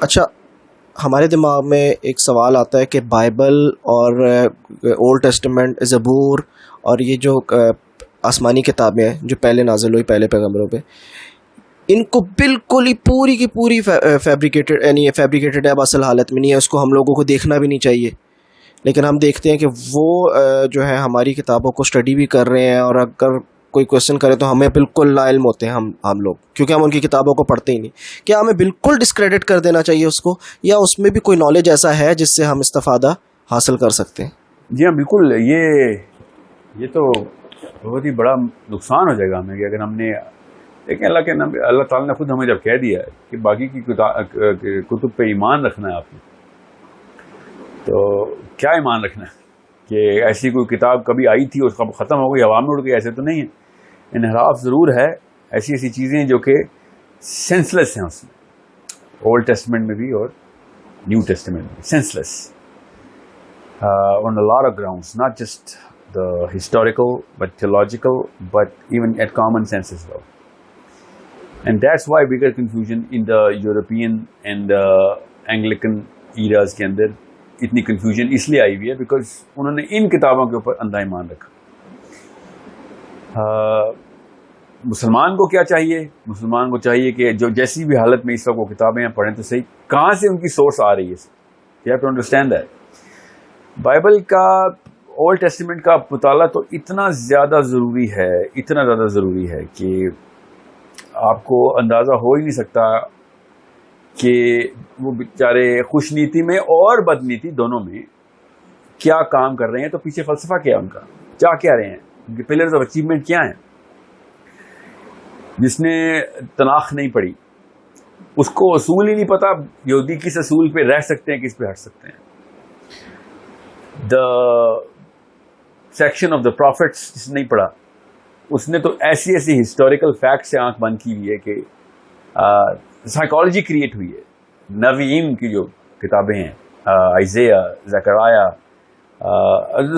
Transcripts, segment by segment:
اچھا، ہمارے دماغ میں ایک سوال آتا ہے کہ بائبل اور اولڈ ٹیسٹمنٹ، زبور اور یہ جو آسمانی کتابیں ہیں جو پہلے نازل ہوئی پہلے پیغمبروں پہ، ان کو بالکل ہی پوری کی پوری فیبریکیٹڈ، یعنی فیبریکیٹڈ ہے، اب اصل حالت میں نہیں ہے، اس کو ہم لوگوں کو دیکھنا بھی نہیں چاہیے. لیکن ہم دیکھتے ہیں کہ وہ جو ہے ہماری کتابوں کو اسٹڈی بھی کر رہے ہیں، اور اگر کوئی کوشچن کرے تو ہمیں بالکل لا علم ہوتے ہیں ہم لوگ، کیونکہ ہم ان کی کتابوں کو پڑھتے ہی نہیں. کیا ہمیں بالکل ڈسکریڈٹ کر دینا چاہیے اس کو، یا اس میں بھی کوئی نالج ایسا ہے جس سے ہم استفادہ حاصل کر سکتے ہیں؟ جی ہاں بالکل. یہ تو بہت ہی بڑا نقصان ہو جائے گا ہمیں کہ اگر ہم نے، لیکن اللہ تعالیٰ نے خود ہمیں جب کہہ دیا ہے کہ باقی کی کتب پہ ایمان رکھنا ہے آپ نے، تو کیا ایمان رکھنا ہے کہ ایسی کوئی کتاب کبھی آئی تھی اور ختم ہو گئی، ہوا میں اڑ گئی؟ ایسے تو نہیں ہے. انحراف ضرور ہے، ایسی چیزیں جو کہ سینس لیس ہیں اس میں، اولڈ ٹیسٹمنٹ میں بھی اور نیو ٹیسٹمنٹ میں sense less on a lot of grounds, not just the historical but theological, but even at common sense as well. And that's why bigger confusion in the European and Anglican eras کے اندر اتنی confusion اس لیے آئی ہوئی ہے because انہوں نے ان کتابوں کے اوپر اندھا ایمان رکھا. مسلمان کو کیا چاہیے؟ مسلمان کو چاہیے کہ جو جیسی بھی حالت میں اس وقت وہ کتابیں پڑھیں تو صحیح، کہاں سے ان کی سورس آ رہی ہے. You have to understand that. Bible کا، اولڈ ٹیسٹمنٹ کا مطالعہ تو اتنا زیادہ ضروری ہے کہ آپ کو اندازہ ہو ہی نہیں سکتا کہ وہ بیچارے خوش نیتی میں اور بد نیتی دونوں میں کیا کام کر رہے ہیں. تو پیچھے فلسفہ کیا ان کا، چاہ کیا رہے ہیں، ان کے پلرز آف اچیومنٹ کیا ہیں. جس نے تناخ نہیں پڑھی اس کو اصول ہی نہیں پتا یہودی کس اصول پہ رہ سکتے ہیں، کس پہ ہٹ سکتے ہیں. The section of the profits جس نے نہیں پڑھا اس نے تو ایسی ہسٹوریکل فیکٹ سے آنکھ بند کی ہوئی ہے کہ سائیکالوجی کریٹ ہوئی ہے. نویین کی جو کتابیں ہیں، آئزیا، زکریا،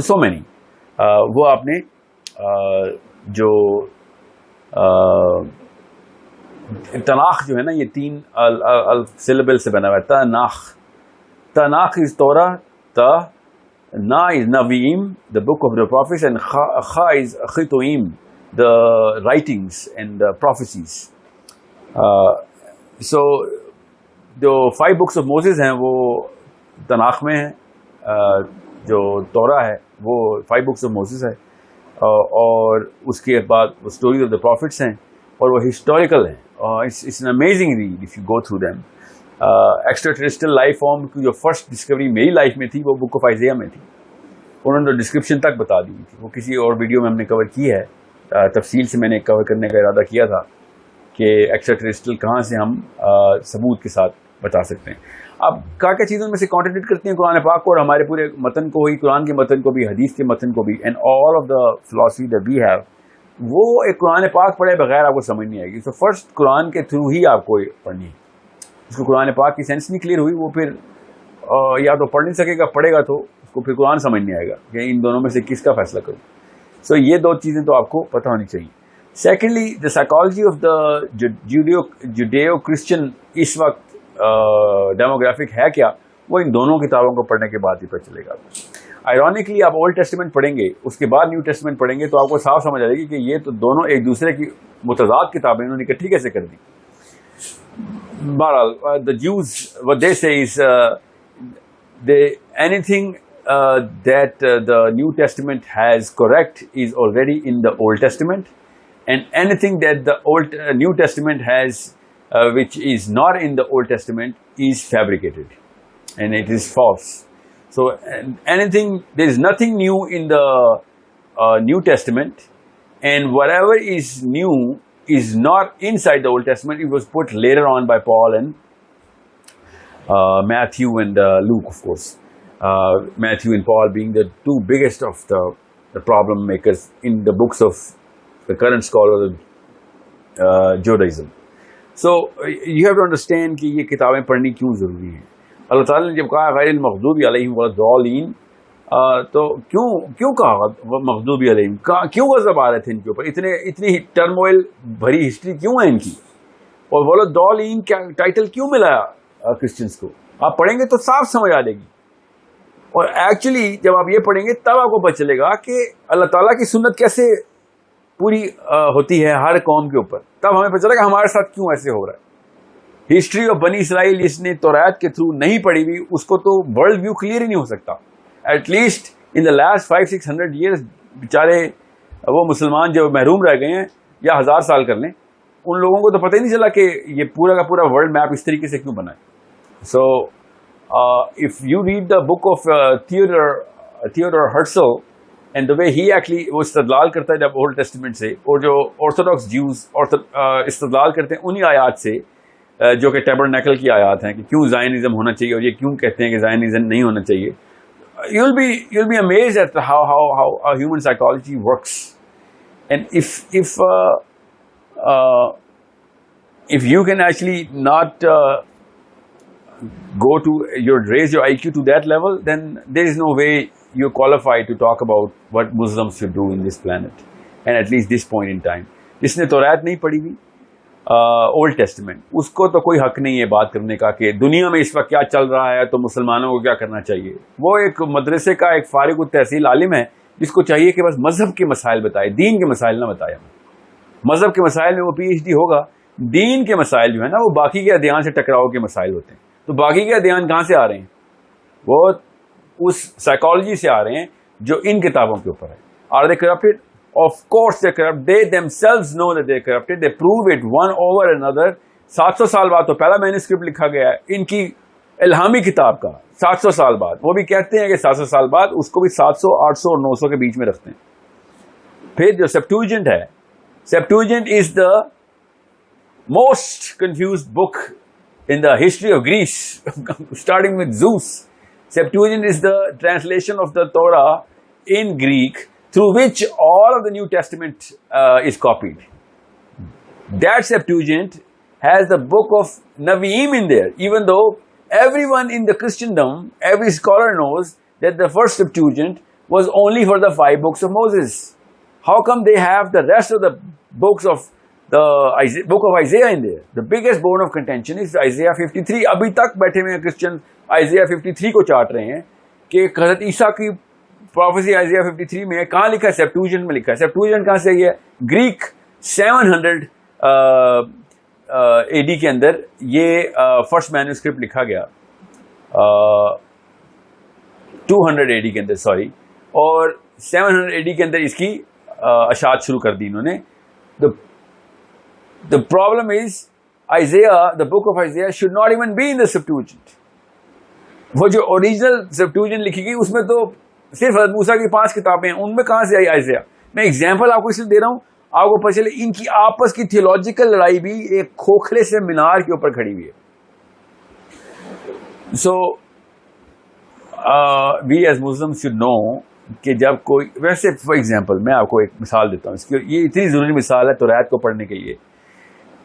سو مینی، وہ آپ نے جو تناخ جو ہے نا، یہ 3 سیلیبل سے بنا ہوا ہے. تناخ از تورا، نا is Navim, the book of the prophets, and Kha is Chitoim, the writings and the prophecies. So جو 5 books of Moses ہیں وہ تناخ میں ہیں، جو تورا ہے وہ 5 books of Moses ہے، اور اس کے بعد وہ stories of the prophets ہیں، اور وہ historical ہیں. It's an amazing read if you go through them. Extra terrestrial life form کی جو فرسٹ ڈسکوری میری لائف میں تھی وہ بک آف آئزیا میں تھی. انہوں نے ڈسکرپشن تک بتا دی تھی، وہ کسی اور ویڈیو میں ہم نے کور کی ہے. تفصیل سے میں نے کور کرنے کا ارادہ کیا تھا کہ ایکسٹرا ٹیریسٹریل کہاں سے ہم ثبوت کے ساتھ بتا سکتے ہیں. اب کیا چیزوں میں سے کانٹریڈکٹ کرتی ہیں قرآن پاک کو اور ہمارے پورے متن کو ہی، قرآن کے متن کو بھی، حدیث کے متن کو بھی، and all of the philosophy that we have. وہ ایک قرآن پاک پڑھے بغیر آپ کو سمجھ نہیں آئے گی. تو فرسٹ قرآن کے تھرو ہی آپ کو پڑھنی ہے. اس کو قرآن پاک کی سینس نہیں کلیئر ہوئی، وہ پھر یا تو پڑھ نہیں سکے گا، پڑھے گا تو اس کو پھر قرآن سمجھ نہیں آئے گا کہ ان دونوں میں سے کس کا فیصلہ کروں. سو یہ 2 چیزیں تو آپ کو پتہ ہونی چاہیے. Secondly, the psychology of the Judeo Christian اس وقت ڈیموگرافک ہے کیا، وہ ان دونوں کتابوں کو پڑھنے کے بعد ہی پتہ چلے گا. آئرونکلی آپ اولڈ ٹیسٹمنٹ پڑھیں گے، اس کے بعد نیو ٹیسٹمنٹ پڑھیں گے تو آپ کو صاف سمجھ آئے گی کہ یہ تو دونوں ایک دوسرے کی متضاد کتابیں انہوں نے اکٹھی کیسے کر دی. بہرحال the Jews, what they say is anything that the New Testament has correct is already in the Old Testament, and anything that the New Testament has which is not in the Old Testament is fabricated and it is false. So there is nothing new in the New Testament, and whatever is new is not inside the Old Testament. It was put later on by Paul and Matthew and Luke, of course. Matthew and Paul being the 2 biggest of the problem makers in the books of the current scholar of Judaism. So you have to understand کہ یہ کتابیں پڑھنی کیوں ضروری ہیں. اللہ تعالیٰ نے جب کہا غیر المغضوب علیہم ولا الضالین، تو کیوں کہا مغضوب علیہم، کیوں غضب آ رہے تھے ان کے اوپر، اتنی ٹرموئل بھری ہسٹری کیوں ہے ان کی، اور ولا الضالین کیا ٹائٹل کیوں ملا کرسچنس کو. آپ پڑھیں گے تو صاف سمجھ آ جائے گی. اور ایکچولی جب آپ یہ پڑھیں گے تب آپ کو پتہ چلے گا کہ اللہ تعالیٰ کی سنت کیسے پوری ہوتی ہے ہر قوم کے اوپر. تب ہمیں پتہ چلے گا ہمارے ساتھ کیوں ایسے ہو رہا ہے. ہسٹری آف بنی اسرائیل جس نے توریت کے تھرو نہیں پڑھی ہوئی اس کو تو ورلڈ ویو کلیئر ہی نہیں ہو سکتا. At least in the last 500-600 years بیچارے وہ مسلمان جو محروم رہ گئے ہیں یا 1000 سال کر لیں, ان لوگوں کو تو پتہ ہی نہیں چلا کہ یہ پورا کا پورا ورلڈ میپ اس طریقے سے کیوں بنا ہے. So if you read the book of Theodor Herzl and the way he actually وہ استدلال کرتا ہے جب اولڈ ٹیسٹمنٹ سے, اور جو آرتھوڈاکس جیوز استدلال کرتے ہیں انہی آیات سے جو کہ ٹیبرنیکل کی آیات ہیں کہ کیوں زائنزم ہونا چاہیے اور یہ کیوں کہتے ہیں کہ زائنزم نہیں ہونا چاہیے. you'll be amazed at how human psychology works. And if you can actually not raise your IQ to that level, then there is no way you're qualified to talk about what Muslims should do in this planet, and at least this point in time. جس نے توریت نہیں پڑھی ہوئی old testament, اس کو تو کوئی حق نہیں ہے بات کرنے کا کہ دنیا میں اس وقت کیا چل رہا ہے تو مسلمانوں کو کیا کرنا چاہیے. وہ ایک مدرسے کا ایک فارغ التحصیل عالم ہے جس کو چاہیے کہ بس مذہب کے مسائل بتائے, دین کے مسائل نہ بتائے. مذہب کے مسائل میں وہ PhD ہوگا, دین کے مسائل جو ہے نا وہ باقی کے ادیان سے ٹکراؤ کے مسائل ہوتے ہیں. تو باقی کے ادیان کہاں سے آ رہے ہیں؟ وہ اس سائیکالوجی سے آ رہے ہیں جو ان کتابوں کے اوپر ہے. Are they corrupted? Of course they're corrupt. They themselves know that they're corrupted. They prove it one over another. 700 سال بعد تو پہلا مینوسکرپٹ لکھا گیا ہے ان کی الہامی کتاب کا. 700 سال بعد وہ بھی کہتے ہیں کہ 700 سال بعد اس کو بھی 700, 800 اور 900 کے بیچ میں رکھتے ہیں. پھر جو سیپٹویجنٹ ہے, سیپٹویجنٹ از the most confused book in the history of Greece, starting with Zeus. Septuagint is the translation of the Torah in Greek, through which all of the New Testament is copied. That Septuagint has the book of Nevi'im in there, even though everyone in the Christendom, every scholar knows that the first Septuagint was only for the 5 books of Moses. How come they have the rest of the books of the book of Isaiah in there? The biggest bone of contention is Isaiah 53. ابھی تک بیٹھے ہوئے Christian Isaiah 53 کو چاٹ رہے ہیں کہ حضرت عیسیٰ کی پروفیسی Isaiah 53 میں کہاں لکھا ہے؟ سیپٹویجنٹ میں لکھا ہے. سیپٹویجنٹ کہاں سے ہے؟ گریک 700 AD کے اندر یہ فرسٹ مینوسکرپٹ لکھا گیا, 200 AD کے اندر سوری, اور 700 AD کے اندر اس کی اشاعت شروع کر دی انہوں نے. The problem is Isaiah, the book of Isaiah should not even be in the Septuagint. وہ جو اوریجنل Septuagint لکھی گئی اس میں تو صرف حضرت موسیٰ کی 5 کتابیں ہیں, ان میں کہاں سے آئی Isaiah؟ میں ایگزامپل آپ کو اس لیے دے رہا ہوں آپ کو پتہ چلے ان کی آپس کی تھیولوجیکل لڑائی بھی ایک کھوکھلے سے مینار کے اوپر کھڑی ہوئی ہے. سو we as Muslim should know کہ جب کوئی ویسے فار ایگزامپل میں آپ کو ایک مثال دیتا ہوں اس کی, یہ اتنی ضروری مثال ہے توریت کو پڑھنے کے لیے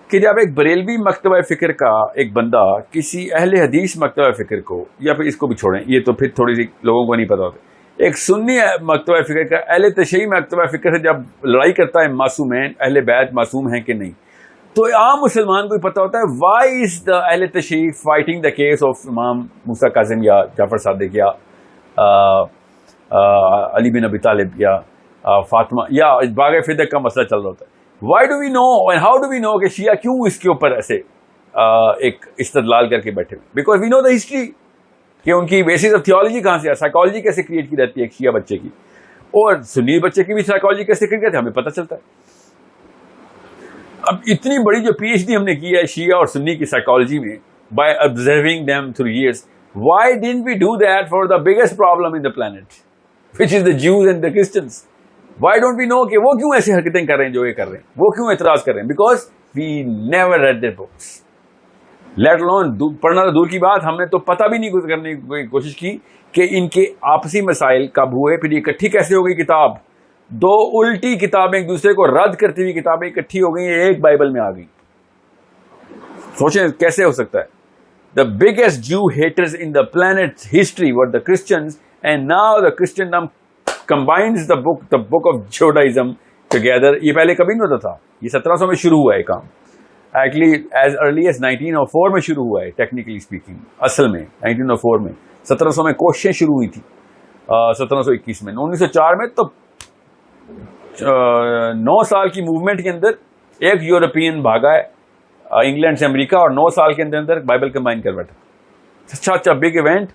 کہ جب ایک بریلوی مکتبہ فکر کا ایک بندہ کسی اہل حدیث مکتبہ فکر کو, یا پھر اس کو بھی چھوڑیں یہ تو پھر تھوڑی سی لوگوں کو نہیں پتا ہوتا, ایک سنی مکتبہ فکر کا اہل تشیع مکتبہ فکر سے جب لڑائی کرتا ہے معصوم ہیں, اہل بیت معصوم ہیں کہ نہیں, تو عام مسلمان کو پتا ہوتا ہے وائی از دا اہل تشیع فائٹنگ دا کیس آف امام موسیٰ کاظم یا جعفر صادق یا علی بن ابی طالب یا فاطمہ یا باغ فدق کا مسئلہ چل رہا ہوتا ہے. Why do we know and how do we know کہ شیعہ کیوں اس کے اوپر ایسے ایک استدلال کر کے بیٹھے ہوئے؟ Because we know the history کہ ان کی بیسس آف تھیولوجی کہاں سے ہے, سائیکالوجی کیسے کریٹ کی جاتی ہے ایک شیعہ بچے کی, اور سنی بچے کی بھی سائیکالوجی کیسے کریٹ کرتے ہیں ہمیں پتہ چلتا ہے. اب اتنی بڑی جو PhD ہم نے کی ہے شیعہ اور سنی کی سائیکالوجی میں by observing them through years, why didn't we do that for the biggest problem in the planet, which is the Jews and the Christians? Why don't we know کہ وہ کیوں ایسی حرکتیں کر رہے ہیں جو یہ کر رہے ہیں, وہ کیوں اعتراض کر رہے ہیں؟ Because we never read their books. Let alone پڑھنا تو دور کی بات, ہم نے تو پتہ بھی نہیں کرنے کی کوشش کی کہ ان کے آپسی مسائل کب ہوئے, پھر اکٹھی کیسے ہو گئی کتاب. 2 الٹی کتابیں ایک دوسرے کو رد کرتی ہوئی کتابیں اکٹھی ہو گئی, ایک بائبل میں آ گئی. سوچیں کیسے ہو سکتا ہے. The biggest Jew haters in the planet's history were the Christians, and now the Christendom combines the book of Judaism together. یہ پہلے کبھی نہیں ہوتا تھا, یہ 1700 میں شروع ہوا ہے کام. ایکچولی ایز ارلی ایز 1904 میں شروع ہوا ہے ٹیکنیکلی اسپیکنگ. اصل میں 1904 میں 1700 میں کوششیں شروع ہوئی تھی, 1721 میں, 1904 میں. تو 9 سال کی موومنٹ کے اندر ایک یورپین بھاگا ہے انگلینڈ سے امریکہ, اور 9 سال کے اندر بائبل کمبائن کر بیٹھا. اچھا big event,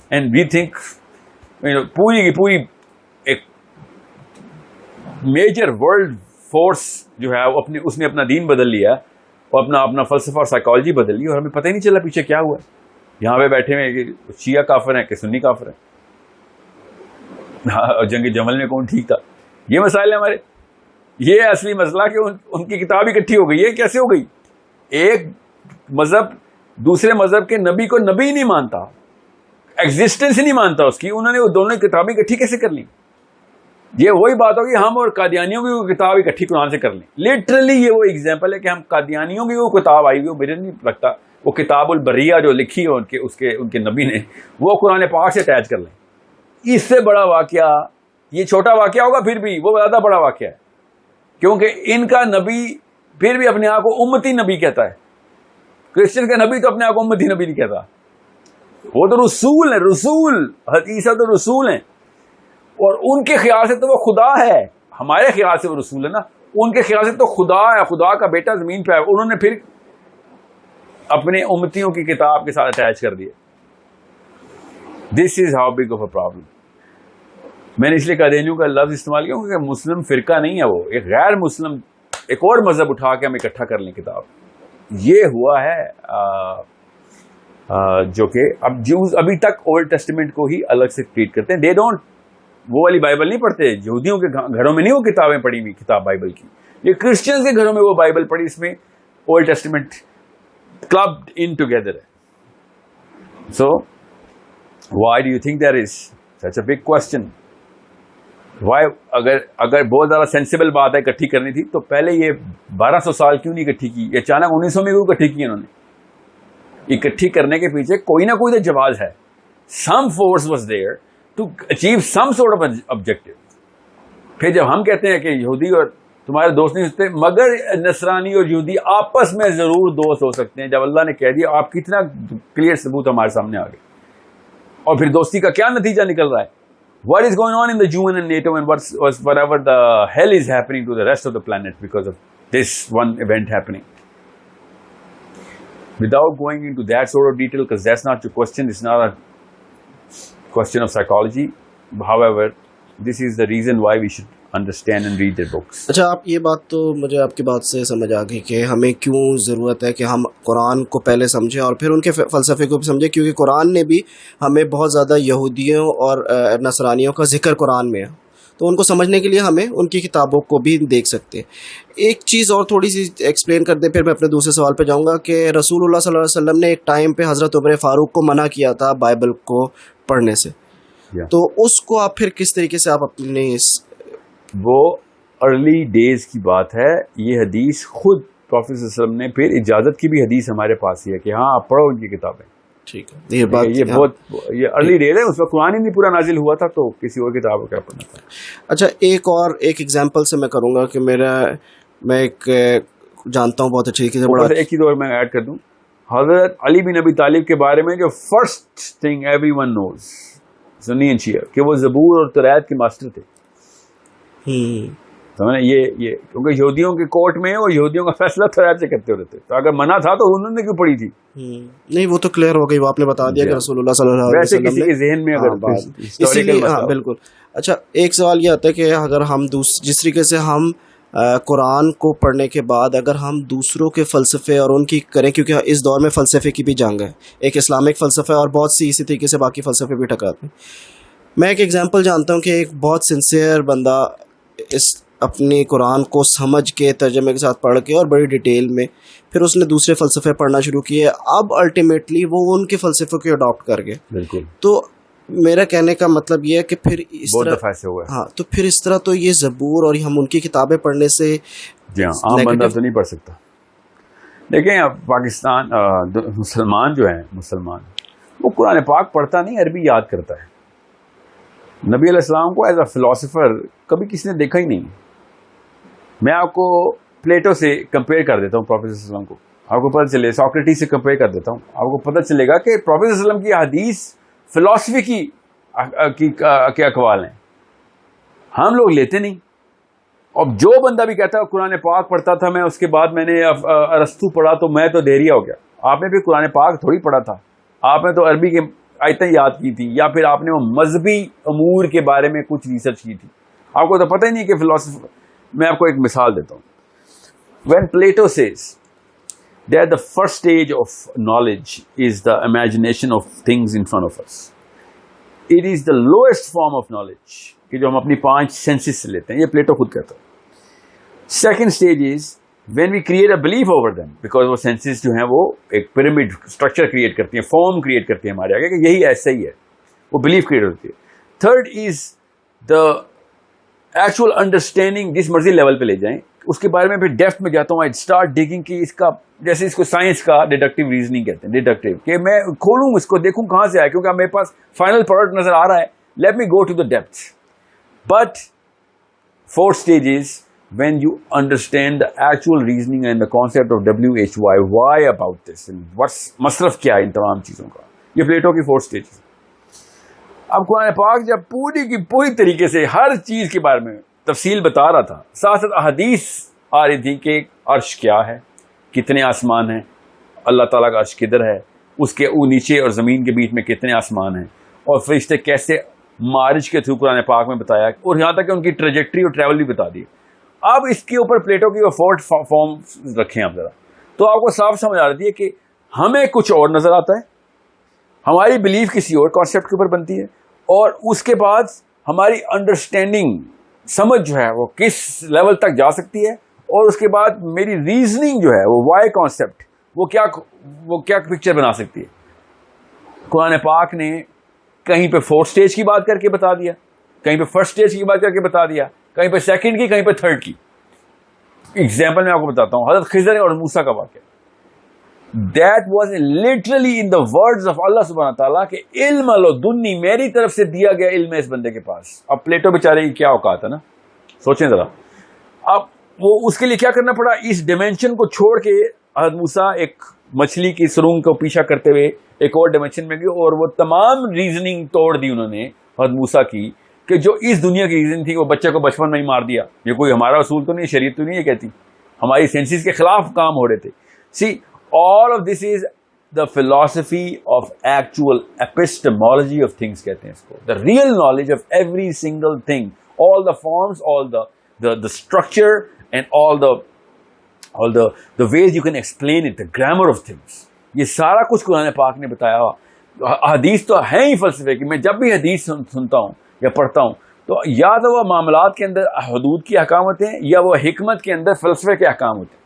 and we think پوری کی پوری ایک میجر ورلڈ فورس جو ہے وہ اس نے اپنا دین بدل لیا اور اپنا فلسفہ اور سائیکالوجی بدل لی, اور ہمیں پتہ ہی نہیں چلا پیچھے کیا ہوا ہے. یہاں پہ بیٹھے ہوئے کہ شیعہ کافر ہیں کہ سنی کافر ہیں, جنگ جمل میں کون ٹھیک تھا, یہ مسائل ہمارے. یہ اصلی مسئلہ کہ ان کی کتاب اکٹھی ہو گئی. یہ کیسے ہو گئی؟ ایک مذہب دوسرے مذہب کے نبی کو نبی نہیں مانتا, ایگزسٹنس ہی نہیں مانتا اس کی, انہوں نے وہ دونوں کتابیں اکٹھی کیسے کر لی؟ یہ وہی بات ہوگی ہم اور قادیانیوں کی وہ کتاب اکٹھی قرآن سے کر لیں. لٹرلی یہ وہ ایگزامپل ہے کہ ہم قادیانیوں کی وہ کتاب آئی ہوئی, مجھے نہیں لگتا وہ کتاب البریہ جو لکھی ہے ان کے نبی نے, وہ قرآن پاک سے اٹیچ کر لیں. اس سے بڑا واقعہ, یہ چھوٹا واقعہ ہوگا پھر بھی وہ زیادہ بڑا واقعہ ہے, کیونکہ ان کا نبی پھر بھی اپنے آپ کو امتی نبی کہتا ہے. کرسچن کا نبی تو اپنے آپ کو امتی نبی نہیں کہتا, وہ تو رسول ہیں, رسول حدیثہ تو رسول ہیں, اور ان کے خیال سے تو وہ خدا ہے. ہمارے خیال سے وہ رسول ہے نا, ان کے خیال سے تو خدا ہے, خدا کا بیٹا زمین پہ ہے. انہوں نے پھر اپنے امتیوں کی کتاب کے ساتھ اٹیچ کر دیا. This is how big of a problem. میں نے اس لیے قادیانیوں کا لفظ استعمال کیا کیونکہ مسلم فرقہ نہیں ہے, وہ ایک غیر مسلم ایک اور مذہب اٹھا کے ہم اکٹھا کر لیں کتاب. یہ ہوا ہے جو کہ اب جوز ابھی تک اولڈ ٹیسٹمنٹ کو ہی الگ سے ٹریٹ کرتے ہیں. دے ڈونٹ وہ والی بائبل نہیں پڑھتے. یہودیوں کے گھروں میں نہیں وہ کتابیں پڑھی ہوئی کتاب بائبل کی, یہ کرسچنز کے گھروں میں وہ بائبل پڑھی, اس میں old testament clubbed in together. So why do you think there is such a big question? Why اگر بہت زیادہ سینسیبل بات ہے اکٹھی کرنی تھی تو پہلے یہ 1200 سال کیوں نہیں اکٹھی کی؟ یہ اچانک 1900 میں کیوں اکٹھی کی انہوں نے؟ اکٹھی کرنے کے پیچھے کوئی نہ کوئی تو جواز ہے. Some force was there to achieve some sort of objective. پھر جب ہم کہتے ہیں کہ یہودی اور تمہارے دوست نہیں ہوتے, مگر نصرانی اور یہودی آپس میں ضرور دوست ہو سکتے ہیں, جب اللہ نے کہہ دیا آپ کتنا کلیئر ثبوت ہمارے سامنے آ گئے. اور پھر دوستی کا کیا نتیجہ نکل رہا ہے؟ What is going on in the UN and NATO and whatever the hell is happening to the rest of the planet because of this one event happening? Without going into that sort of detail, because that's not your question, it's not a question of psychology. However, this is the reason why we should understand and read their books. اچھا, آپ یہ بات تو مجھے آپ کی بات سے سمجھ آ گئی کہ ہمیں کیوں ضرورت ہے کہ ہم قرآن کو پہلے سمجھیں اور پھر ان کے فلسفے کو بھی سمجھیں, کیونکہ قرآن نے بھی ہمیں بہت زیادہ یہودیوں اور نصرانیوں کا ذکر قرآن میں ہے, تو ان کو سمجھنے کے لیے ہمیں ان کی کتابوں کو بھی دیکھ سکتے ہیں. ایک چیز اور تھوڑی سی ایکسپلین کر دیں, پھر میں اپنے دوسرے سوال پہ جاؤں گا کہ رسول اللہ صلی اللہ علیہ وسلم نے ایک ٹائم پہ حضرت عمر فاروق کو منع کیا تھا بائبل کو پڑھنے سے, تو اس کو آپ پھر کس طریقے سے آپ اپنے وہ ارلی ڈیز کی بات ہے. یہ حدیث خود پروفیٹ صلی اللہ علیہ وسلم نے, پھر اجازت کی بھی حدیث ہمارے پاس ہی ہے کہ ہاں آپ پڑھو ان کی کتابیں. ٹھیک ہے, یہ بات یہ بہت یہ ارلی ڈیز ہے, اس وقت قرآن ہی نہیں پورا نازل ہوا تھا, تو کسی اور کتاب کو کیا پڑھنا تھا. اچھا, ایک ایگزامپل سے میں کروں گا کہ میں ایک جانتا ہوں بہت اچھی طریقے سے. ایک چیز اور میں ایڈ کر دوں, حضرت علی بن ابی طالب کے بارے میں جو first thing everyone knows سنی اینڈ شیعہ کہ وہ زبور اور توریت کے ماسٹر تھے. یہ کیونکہ یہودیوں کے کورٹ میں اور یہودیوں کا فیصلہ توریت سے کرتے ہوتے تھے, تو اگر منع تھا تو انہوں نے کیوں پڑھی تھی؟ نہیں, وہ تو کلیئر ہو گئی, وہ آپ نے بتا دیا کہ رسول اللہ صلی اللہ علیہ وسلم کسی کے ذہن میں اگر اسی لیے. ہاں بالکل. اچھا, ایک سوال یہ آتا ہے کہ اگر ہم جس طریقے سے ہم قرآن کو پڑھنے کے بعد اگر ہم دوسروں کے فلسفے اور ان کی کریں, کیونکہ اس دور میں فلسفے کی بھی جنگ ہے, ایک اسلامک فلسفہ اور بہت سی اسی طریقے سے باقی فلسفے بھی ٹکراتے ہیں. میں ایک ایگزامپل جانتا ہوں کہ ایک بہت سنسیئر بندہ اس اپنی قرآن کو سمجھ کے ترجمے کے ساتھ پڑھ کے اور بڑی ڈیٹیل میں پھر اس نے دوسرے فلسفے پڑھنا شروع کیے, اب الٹیمیٹلی وہ ان کے فلسفوں کو اڈاپٹ کر گئے. بالکل. تو میرا کہنے کا مطلب یہ ہے کہ پھر اس طرح ہاں, تو پھر اس طرح تو یہ زبور اور ہم ان کی کتابیں پڑھنے سے عام بندہ تو نہیں پڑھ سکتا. دیکھیں پاکستان مسلمان جو ہیں, مسلمان وہ قرآن پاک پڑھتا نہیں, عربی یاد کرتا ہے. نبی علیہ السلام کو ایز اے فلاسفر کبھی کسی نے دیکھا ہی نہیں. میں آپ کو پلیٹو سے کمپیئر کر دیتا ہوں پروفیٹ صلی اللہ علیہ وسلم کو, آپ کو پتہ چلے, ساکریٹس سے کمپیئر کر دیتا ہوں, آپ کو پتہ چلے گا کہ پروفیٹ صلی اللہ علیہ وسلم کی حدیث فلسفی کے اقوال ہیں, ہم لوگ لیتے نہیں. اب جو بندہ بھی کہتا ہے قرآن پاک پڑھتا تھا میں, اس کے بعد میں نے ارسطو پڑھا تو میں تو دہریہ ہو گیا. آپ نے بھی قرآن پاک تھوڑی پڑھا تھا, آپ نے تو عربی کے آیتیں یاد کی تھی, یا پھر آپ نے وہ مذہبی امور کے بارے میں کچھ ریسرچ کی تھی, آپ کو تو پتہ ہی نہیں کہ فلسفی. میں آپ کو ایک مثال دیتا ہوں. When Plato says that the first stage of knowledge is the imagination of things in front of us, it is the lowest form of knowledge کہ جو ہم اپنی 5 senses سے لیتے ہیں, یہ پلیٹو خود کہتا ہے. Second stage is when we create a belief over them, because وہ senses جو ہیں وہ ایک pyramid structure create کرتی ہیں, form create کرتی ہیں ہمارے آگے کہ یہی ایسا ہی ہے, وہ belief create ہوتی ہے. Third is the actual understanding, جس مرضی لیول پہ لے جائیں, اس کے بارے میں پھر ڈیپتھ میں جاتا ہوں. آئی اسٹارٹ ڈیگنگ کہ اس کا, جیسے اس کو سائنس کا ڈیڈکٹیو ریزننگ کہتے ہیں, ڈیڈکٹیو, کہ میں کھولوں اس کو, دیکھوں کہاں سے آیا, کیونکہ میرے پاس فائنل پروڈکٹ نظر آ رہا ہے. Let me go to the depth. But fourth stage is when you understand the actual reasoning and the concept of WHY, why about this, and what's مصرف کیا ہے ان تمام چیزوں کا. یہ پلیٹو کی 4th stage. اب قرآن پاک جب پوری کی پوری طریقے سے ہر چیز کے بارے میں تفصیل بتا رہا تھا, ساتھ ساتھ احادیث آ رہی تھی کہ عرش کیا ہے, کتنے آسمان ہیں, اللہ تعالیٰ کا عرش کدھر ہے, اس کے نیچے اور زمین کے بیچ میں کتنے آسمان ہیں, اور فرشتے کیسے معارج کے تھرو قرآن پاک میں بتایا, اور یہاں تک کہ ان کی ٹریجیکٹری اور ٹریول بھی بتا دی. اب اس کے اوپر پلیٹو کی وہ 4 فارم رکھیں آپ ذرا, تو آپ کو صاف سمجھ آ رہی ہے کہ ہمیں کچھ اور نظر آتا ہے, ہماری بلیف کسی اور کانسیپٹ کے اوپر بنتی ہے, اور اس کے بعد ہماری انڈرسٹینڈنگ, سمجھ جو ہے وہ کس لیول تک جا سکتی ہے, اور اس کے بعد میری ریزننگ جو ہے وہ وائی کانسیپٹ وہ کیا پکچر بنا سکتی ہے. قرآن پاک نے کہیں پہ 4th stage کی بات کر کے بتا دیا, کہیں پہ 1st stage کی بات کر کے بتا دیا, کہیں پہ 2nd کی, کہیں پہ 3rd کی. ایگزامپل میں آپ کو بتاتا ہوں, حضرت خضر اور موسیٰ کا واقعہ. That was literally in the words of Allah subhanahu wa ta'ala کہ علم لدنی, میری طرف سے دیا گیا علم ہے اس بندے کے پاس. اب پلیٹو بیچارے کی کیا اوقات ہے نا, سوچیں ذرا. اب وہ اس کے لیے کیا کرنا پڑا, اس ڈائمینشن کو چھوڑ کے حضرت موسیٰ ایک مچھلی کی سرنگ کو پیچھا کرتے ہوئے ایک اور ڈائمینشن میں گئے, اور وہ تمام ریزننگ توڑ دی انہوں نے حضرت موسیٰ کی, کہ جو اس دنیا کی ریزن تھی وہ بچے کو بچپن میں ہی مار دیا. یہ کوئی ہمارا اصول تو نہیں, شریعت تو نہیں یہ کہتی, ہماری سینسز کے خلاف کام ہو رہے تھے. سی, all of this is the philosophy of actual epistemology of things کہتے ہیں اس کو, the real knowledge of every single thing, all the forms, all the structure, and all the ways you can explain it, the grammar of things. یہ سارا کچھ قرآن پاک نے بتایا. حدیث تو ہے ہی فلسفے کی. میں جب بھی حدیث سنتا ہوں یا پڑھتا ہوں تو یا تو وہ معاملات کے اندر حدود کی احکام ہوتے ہیں, یا وہ حکمت کے اندر فلسفے کے احکام ہوتے ہیں.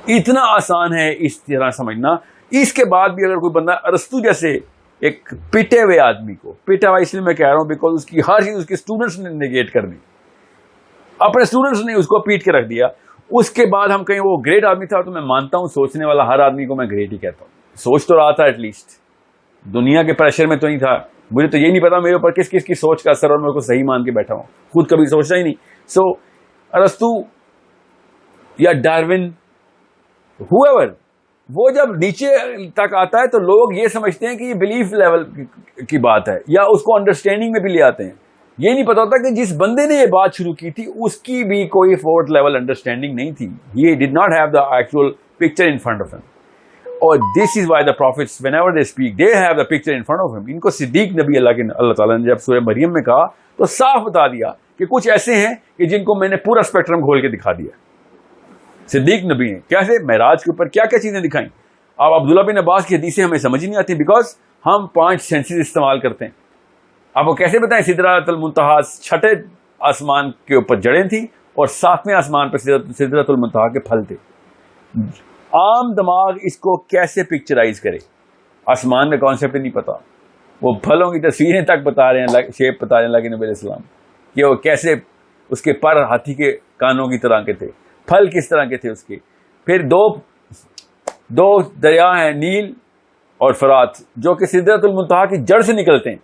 اتنا آسان ہے اس طرح سمجھنا. اس کے بعد بھی اگر کوئی بندہ ارسطو جیسے ایک پٹے ہوئے آدمی کو, پٹا ہوا اس لیے میں کہہ رہا ہوں بیکاز اس کی ہر چیز اس کے اسٹوڈنٹس نے نیگیٹ کر دی, اپنے اسٹوڈنٹس نے اس کو پیٹ کے رکھ دیا. اس کے بعد ہم کہیں وہ گریٹ آدمی تھا, تو میں مانتا ہوں سوچنے والا ہر آدمی کو میں گریٹ ہی کہتا ہوں. سوچ تو رہا تھا, ایٹ لیسٹ دنیا کے پریشر میں تو نہیں تھا. مجھے تو یہ نہیں پتا میرے اوپر کس کس کی سوچ کا اثر, اور میں کو صحیح مان کے بیٹھا ہوں, خود کبھی سوچا ہی نہیں. سو ارسطو یا ڈارون, whoever, وہ جب نیچے تک آتا ہے تو لوگ یہ سمجھتے ہیں کہ یہ بلیف لیول کی بات ہے, یا اس کو انڈرسٹینڈنگ میں بھی لے آتے ہیں. یہ نہیں پتا ہوتا کہ جس بندے نے یہ بات شروع کی تھی اس کی بھی کوئی 4th لیول انڈرسٹینڈنگ نہیں تھی. He did not have the actual picture in front of him. اور this is why the prophets whenever they speak they have the picture in front of him. ان کو صدیق نبی اللہ تعالیٰ نے جب سورہ مریم میں کہا تو صاف بتا دیا کہ کچھ ایسے ہیں کہ جن کو میں نے پورا اسپیکٹرم کھول کے دکھا دیا. صدیق نبی ہیں. کیسے؟ معراج کے اوپر کیا کیا چیزیں دکھائیں. اب عبداللہ بن عباس کی حدیثیں ہمیں سمجھ نہیں آتی بیکاز ہم 5 سینسز استعمال کرتے ہیں. آپ کو کیسے بتائیں سدرۃ المنتہا 6 آسمان کے اوپر جڑیں تھیں اور 7ویں آسمان پر سدرۃ المنتہا کے پھل تھے. عام دماغ اس کو کیسے پکچرائز کرے؟ آسمان کا کانسیپٹ نہیں پتا, وہ پھلوں کی تصویریں تک بتا رہے ہیں, شیپ بتا رہے ہیں اللہ کے نبی علیہ السلام کہ وہ کیسے اس کے پر ہاتھی کے کانوں کی طرح کے تھے, پھل کس طرح کے تھے اس کے. پھر دو دریا ہیں, نیل اور فرات, جو کہ سدرۃ المنتہا کی جڑ سے نکلتے ہیں.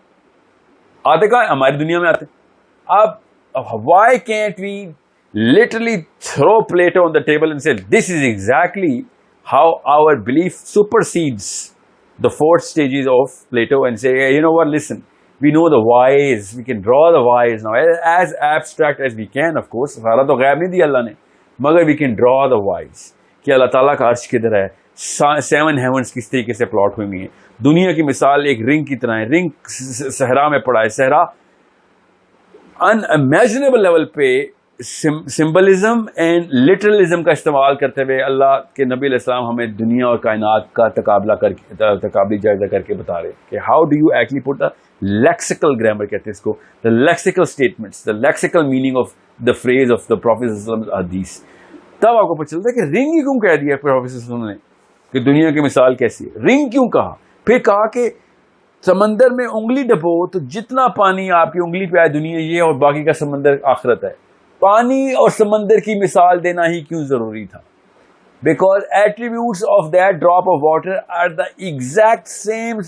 آتے کہاں؟ ہماری دنیا میں آتے. اب why can't we literally throw Plato on the table and say, this is exactly how our belief supersedes the 4 stages of Plato, and say, hey, you know what, listen, we know the whys, we can draw the whys now, as abstract as we can, of course. سارا تو غیب نہیں دیا اللہ نے, مگر we can draw the whys کہ اللہ تعالیٰ کا عرش کدھر ہے, 7 heavens کس طریقے سے پلاٹ ہوئی ہیں. دنیا کی مثال ایک رنگ کی طرح ہے, رنگ صحرا میں پڑا ہے, صحرا unimaginable لیول پہ سمبلزم اینڈ لٹرلزم کا استعمال کرتے ہوئے اللہ کے نبی علیہ السلام ہمیں دنیا اور کائنات کا تقابلی جائزہ کر کے بتا رہے کہ how do you actually put the lexical grammar, کہتے ہیں اس کو, the lexical statements, the lexical meaning of the phrase of the prophet حدیث. تب آپ کو پتہ چلتا ہے کہ رنگ ہی کیوں کہہ دیا پروفیٹ نے کہ دنیا کی مثال کیسی ہے, رنگ کیوں کہا. پھر کہا کہ سمندر میں انگلی ڈبو تو جتنا پانی آپ کی انگلی پہ آئے دنیا یہ, اور باقی کا سمندر آخرت ہے. پانی اور سمندر کی مثال دینا ہی کیوں ضروری تھا؟ Because attributes of that drop of water are the exact same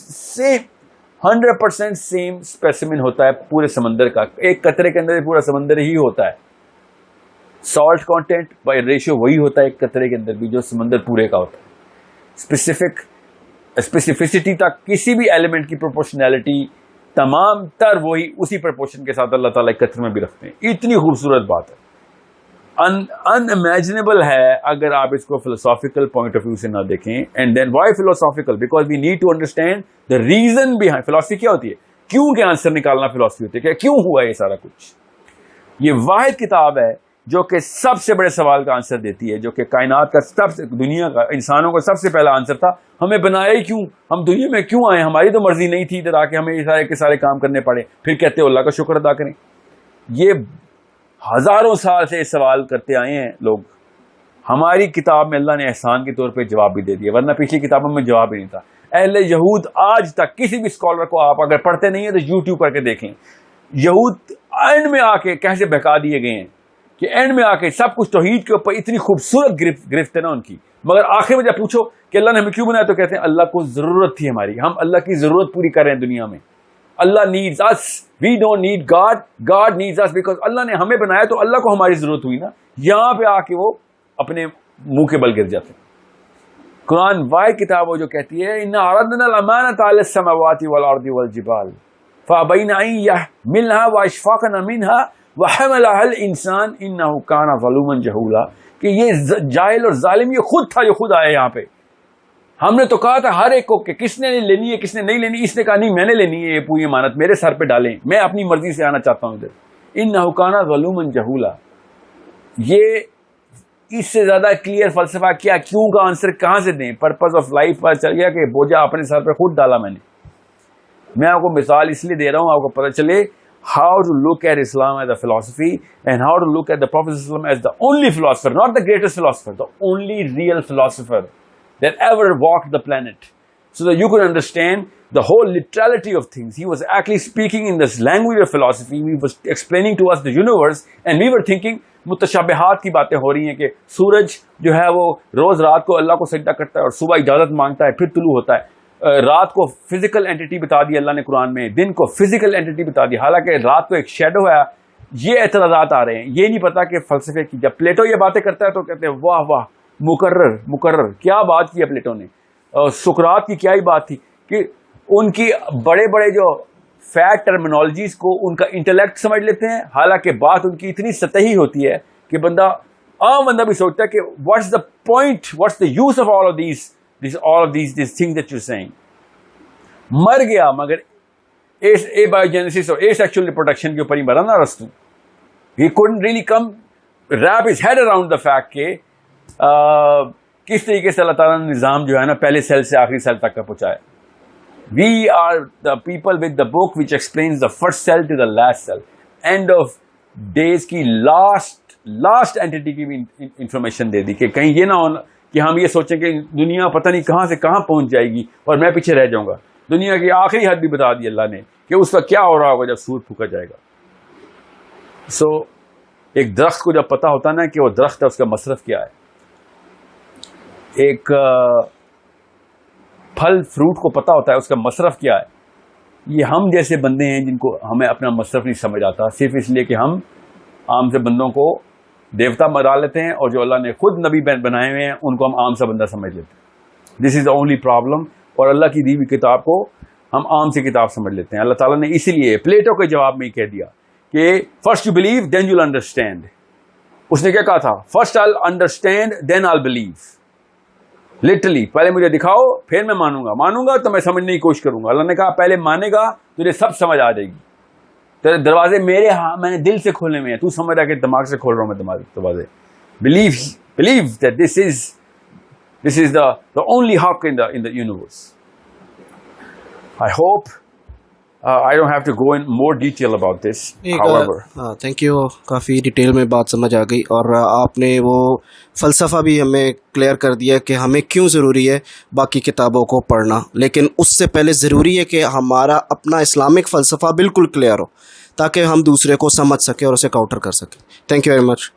100% same specimen ہوتا ہے پورے سمندر کا. ایک قطرے کے اندر پورا سمندر ہی ہوتا ہے. سالٹ کانٹینٹ بائی ریشیو وہی ہوتا ہے ایک قطرے کے اندر بھی جو سمندر پورے کا ہوتا ہے. اسپیسیفسٹی تک کسی بھی ایلیمنٹ کی پروپورشنالٹی تمام تر وہی اسی پرپورشن کے ساتھ اللہ تعالیٰ قطر میں بھی رکھتے ہیں. اتنی خوبصورت بات ہے, unimaginable ہے اگر آپ اس کو philosophical point of view سے نہ دیکھیں. And then why philosophical? Because we need to understand the reason behind. فلاسفی کیا ہوتی ہے؟ کیوں کے آنسر نکالنا فلاسفی ہوتی ہے, کہ کیوں ہوا یہ سارا کچھ. یہ واحد کتاب ہے جو کہ سب سے بڑے سوال کا آنسر دیتی ہے, جو کہ کائنات کا سب سے, دنیا کا, انسانوں کا سب سے پہلا آنسر تھا, ہمیں بنایا ہی کیوں, ہم دنیا میں کیوں آئے, ہماری تو مرضی نہیں تھی ادھر آ کے ہمیں یہ سارے کے سارے کام کرنے پڑے. پھر کہتے ہیں اللہ کا شکر ادا کریں. یہ ہزاروں سال سے سوال کرتے آئے ہیں لوگ. ہماری کتاب میں اللہ نے احسان کے طور پہ جواب بھی دے دیا, ورنہ پچھلی کتابوں میں جواب ہی نہیں تھا. اہل یہود آج تک کسی بھی اسکالر کو آپ اگر پڑھتے نہیں ہیں تو یوٹیوب کر کے دیکھیں, یہود اینڈ میں آ کے کیسے بہکا دیے گئے ہیں کہ اینڈ میں آ کے سب کچھ توحید کے اوپر اتنی خوبصورت گرفت ہے نا ان کی, مگر آخر میں جب پوچھو کہ اللہ نے ہمیں کیوں بنایا تو کہتے ہیں اللہ کو ضرورت تھی ہماری, ہم اللہ کی ضرورت پوری کر رہے ہیں دنیا میں. اللہ needs us, we don't need God, God needs us, because اللہ نے ہمیں بنایا تو اللہ کو ہماری ضرورت ہوئی نا. یہاں پہ آ کے وہ اپنے منہ کے بل گر جاتے ہیں. قرآن واحد کتاب وہ جو کہتی ہے ان عرضنا الامانۃ علی السماوات والارض والجبال فابین ان یحملنها واشفقن منها وحملها الانسان انه كان ظلوما جهولا. کہ یہ جاہل اور ظالم یہ خود تھا جو خود آیا یہاں پہ. ہم نے تو کہا تھا ہر ایک کو کہ کس نے لینی ہے کس نے نہیں لینی, اس نے کہا نہیں میں نے لینی ہے یہ پوری امانت, میرے سر پہ ڈالیں, میں اپنی مرضی سے آنا چاہتا ہوں ادھر. انه كان ظلوما جهولا. یہ اس سے زیادہ کلیئر فلسفہ کیا, کیوں کا آنسر کہاں سے دیں؟ پرپز آف لائف پر چل گیا کہ بوجھا اپنے سر پہ خود ڈالا میں نے. میں آپ کو مثال اس لیے دے رہا ہوں آپ کو پتہ چلے how to look at Islam as a philosophy and how to look at the Prophet as the only philosopher, not the greatest philosopher, the only real philosopher that ever walked the planet, so that you could understand the whole literality of things. He was actually speaking in this language of philosophy. He was explaining to us the universe and we were thinking متشابہات کی باتیں ہو رہی ہیں کہ سورج جو ہے وہ روز رات کو اللہ کو سجدہ کرتا ہے اور صبح اجازت مانگتا ہے پھر طلوع ہوتا ہے. رات کو فزیکل اینٹی بتا دی اللہ نے قرآن میں, دن کو فزیکل اینٹی بتا دی, حالانکہ رات کو ایک شیڈو ہے. یہ اعتراضات آ رہے ہیں, یہ نہیں پتا کہ فلسفے کی. جب پلیٹو یہ باتیں کرتا ہے تو کہتے ہیں واہ واہ مقرر کیا بات کی ہے پلیٹو نے. سقراط کی کیا ہی بات تھی کہ ان کی بڑے بڑے جو فیٹ ٹرمینالوجیز کو ان کا انٹلیکٹ سمجھ لیتے ہیں, حالانکہ بات ان کی اتنی سطحی ہوتی ہے کہ عام بندہ بھی سوچتا ہے کہ what's the point, what's the use of all of these things that you're saying. مر گیا مگر اے بایوجینیسس اور اے سیکشل ریپروڈکشن کے اوپر ہی مرا نا ارسطو. He couldn't really come wrap his head around the fact کہ کس طریقے سے اللہ تعالیٰ نے نظام جو ہے نا پہلے سیل سے آخری سیل تک کا پہنچایا. We are the people with the book which explains the first cell to the last cell. End of days کی last entity کی بھی انفارمیشن دے دی کہ کہیں یہ نہ ہونا کہ ہم یہ سوچیں کہ دنیا پتہ نہیں کہاں سے کہاں پہنچ جائے گی اور میں پیچھے رہ جاؤں گا. دنیا کی آخری حد بھی بتا دی اللہ نے کہ اس کا کیا ہو رہا ہوگا جب سور پھونکا جائے گا. ایک درخت کو جب پتا ہوتا نا کہ وہ درخت ہے اس کا مصرف کیا ہے, ایک پھل فروٹ کو پتا ہوتا ہے اس کا مصرف کیا ہے. یہ ہم جیسے بندے ہیں جن کو ہمیں اپنا مصرف نہیں سمجھ آتا, صرف اس لیے کہ ہم عام سے بندوں کو دیوتا بنا لیتے ہیں اور جو اللہ نے خود نبی بنائے ہوئے ہیں ان کو ہم عام سا بندہ سمجھ لیتے ہیں. دس از دا اونلی پرابلم. اور اللہ کی دی ہوئی کتاب کو ہم عام سی کتاب سمجھ لیتے ہیں. اللہ تعالیٰ نے اسی لیے پلیٹو کے جواب میں ہی کہہ دیا کہ first you believe then you will understand. اس نے کیا کہا تھا؟ First I understand then I believe. Literally پہلے مجھے دکھاؤ پھر میں مانوں گا تو میں سمجھنے کی کوشش کروں گا. اللہ نے کہا پہلے مانے گا تجھے سب سمجھ آ جائے گی. تیرے دروازے میرے میں نے دل سے کھولنے میں ہیں. تو سمجھ رہا کہ دماغ سے کھول رہا ہوں میں دروازے. Blue that this is the only haq in the universe. I hope I don't have to go in more detail about this. However, thank you. Coffee detail میں بات سمجھ آ گئی اور آپ نے وہ فلسفہ بھی ہمیں کلیئر کر دیا کہ ہمیں کیوں ضروری ہے باقی کتابوں کو پڑھنا، لیکن اس سے پہلے ضروری ہے کہ ہمارا اپنا اسلامک فلسفہ بالکل کلیئر ہو تاکہ ہم دوسرے کو سمجھ سکیں اور اسے کاؤنٹر کر سکیں. Thank you very much.